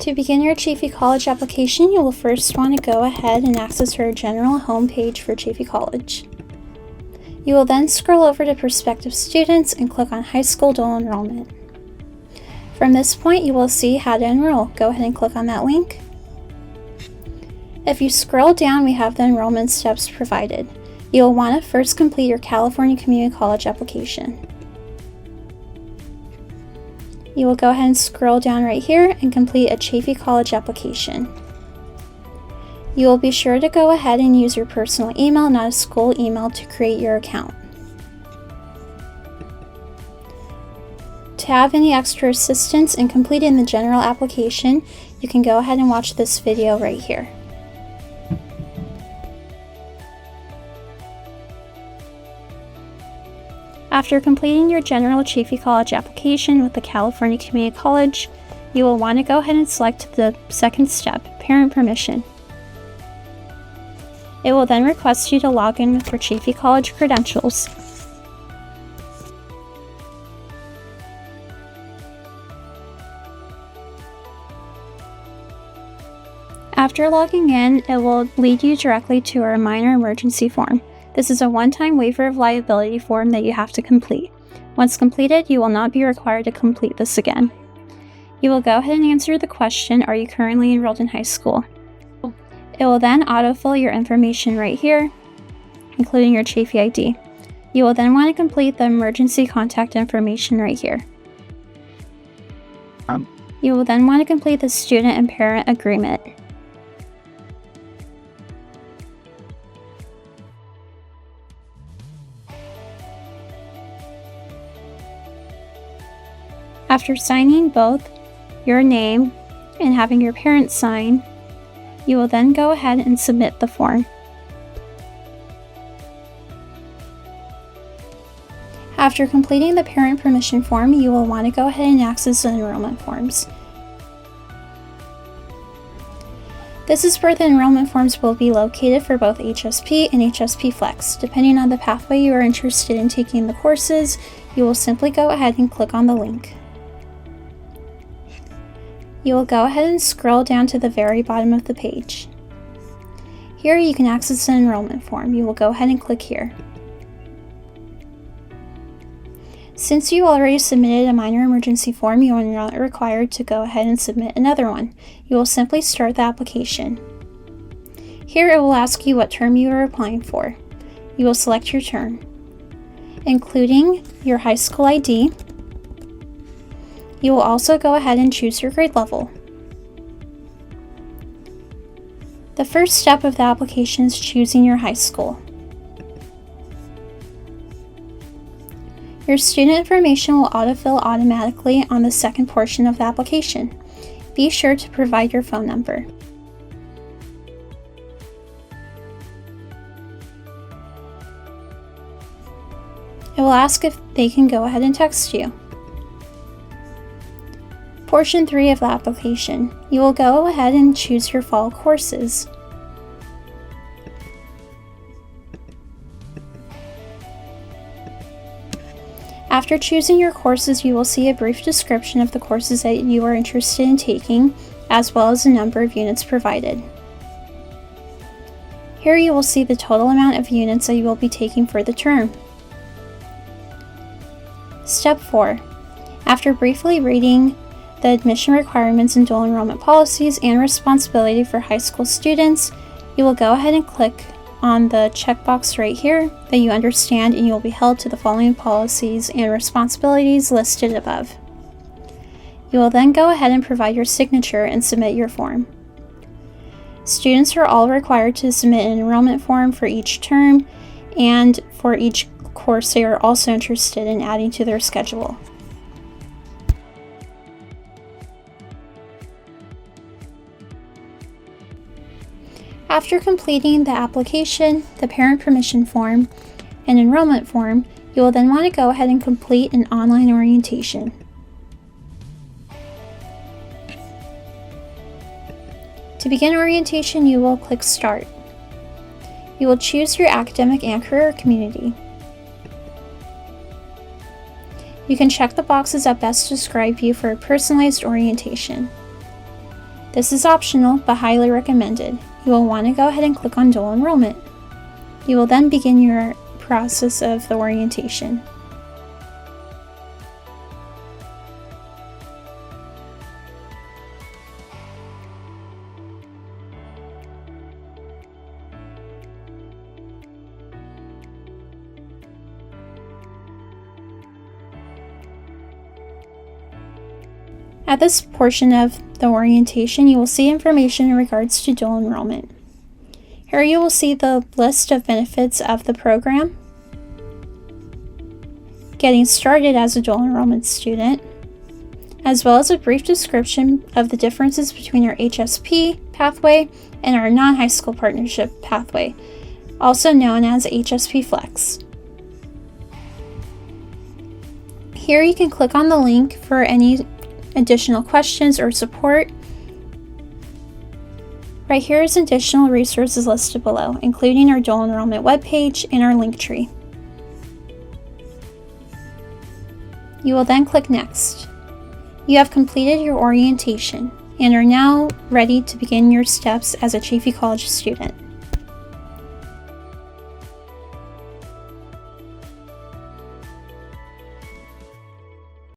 To begin your Chaffey College application, you will first want to go ahead and access our general homepage for Chaffey College. You will then scroll over to Prospective Students and click on High School Dual Enrollment. From this point, you will see How to Enroll. Go ahead and click on that link. If you scroll down, we have the enrollment steps provided. You will want to first complete your California Community College application. You will go ahead and scroll down right here and complete a Chaffey College application. You will be sure to go ahead and use your personal email, not a school email, to create your account. To have any extra assistance in completing the general application, you can go ahead and watch this video right here. After completing your general Chaffey College application with the California Community College, you will want to go ahead and select the second step, Parent Permission. It will then request you to log in with your Chaffey College credentials. After logging in, it will lead you directly to our minor emergency form. This is a one-time waiver of liability form that you have to complete. Once completed, you will not be required to complete this again. You will go ahead and answer the question, are you currently enrolled in high school? It will then autofill your information right here, including your Chaffey ID. You will then want to complete the emergency contact information right here. You will then want to complete the student and parent agreement. After signing both your name and having your parents sign, you will then go ahead and submit the form. After completing the parent permission form, you will want to go ahead and access the enrollment forms. This is where the enrollment forms will be located for both HSP and HSP Flex. Depending on the pathway you are interested in taking the courses, you will simply go ahead and click on the link. You will go ahead and scroll down to the very bottom of the page. Here you can access the enrollment form. You will go ahead and click here. Since you already submitted a minor emergency form, you are not required to go ahead and submit another one. You will simply start the application. Here it will ask you what term you are applying for. You will select your term, including your high school ID. You will also go ahead and choose your grade level. The first step of the application is choosing your high school. Your student information will autofill automatically on the second portion of the application. Be sure to provide your phone number. It will ask if they can go ahead and text you. Portion 3 of the application. You will go ahead and choose your fall courses. After choosing your courses, you will see a brief description of the courses that you are interested in taking, as well as the number of units provided. Here you will see the total amount of units that you will be taking for the term. Step 4. After briefly reading the admission requirements and dual enrollment policies and responsibility for high school students, you will go ahead and click on the checkbox right here that you understand, and you will be held to the following policies and responsibilities listed above. You will then go ahead and provide your signature and submit your form. Students are all required to submit an enrollment form for each term, and for each course they are also interested in adding to their schedule. After completing the application, the parent permission form, and enrollment form, you will then want to go ahead and complete an online orientation. To begin orientation, you will click Start. You will choose your academic and career community. You can check the boxes that best describe you for a personalized orientation. This is optional but highly recommended. You will want to go ahead and click on dual enrollment. You will then begin your process of the orientation. At this portion of the orientation, you will see information in regards to dual enrollment. Here you will see the list of benefits of the program, getting started as a dual enrollment student, as well as a brief description of the differences between our HSP pathway and our non-high school partnership pathway, also known as HSP Flex. Here you can click on the link for any additional questions or support. Right here is additional resources listed below, including our dual enrollment webpage and our link tree. You will then click Next. You have completed your orientation and are now ready to begin your steps as a Chaffey College student.